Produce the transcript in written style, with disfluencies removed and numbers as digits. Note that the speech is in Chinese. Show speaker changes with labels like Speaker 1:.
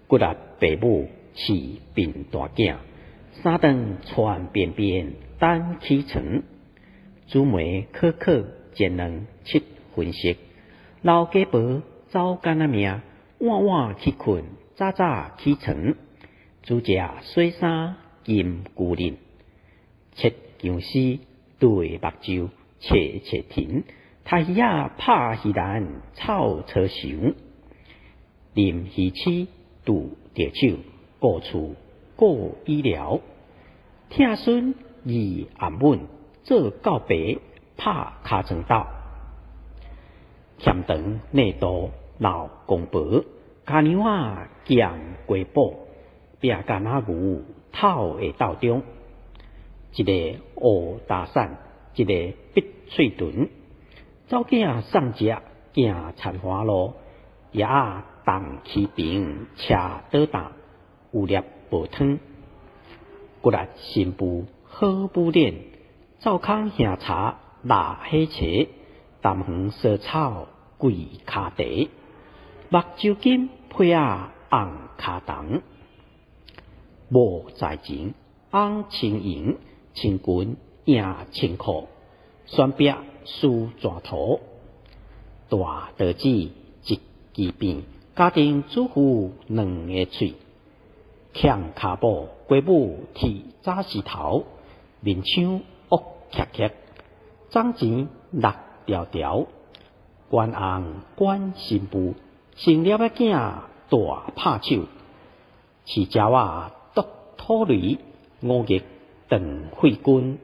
Speaker 1: 骨力爸母是病大囝，三顿传便便单起床，姊妹可煎两七分熟，老家婆走干那命，晚晚去困，早早起床，煮食洗衫金姑人，切姜丝对目睭切切停，太鱼仔拍鱼篮炒炒熟，啉鱼翅拄着手，顾厝顾医疗，听孙儿暗稳，做告白拍尻川斗，咸肠内肚闹公婆，家娘仔咸鸡煲，壁干仔牛透下斗中，一个乌大伞，一个碧喙唇，走囝送食行田花路，爷仔动起平车倒担，有粒无汤，骨力新妇好不练，灶空兄茶辣喜茶，淡黄烧草贵骹茶，目睭金配红骹重，无在前红青银，青裙赢青裤，选壁输蛇图，大刀子一支鞭，家庭主妇两个喙，欠骹步鸡母剃早时头，面窗乌徛徛，掌钱六条条，官红官新妇，生了个囝大拍手，饲鸟仔剁土驴，五月断血军。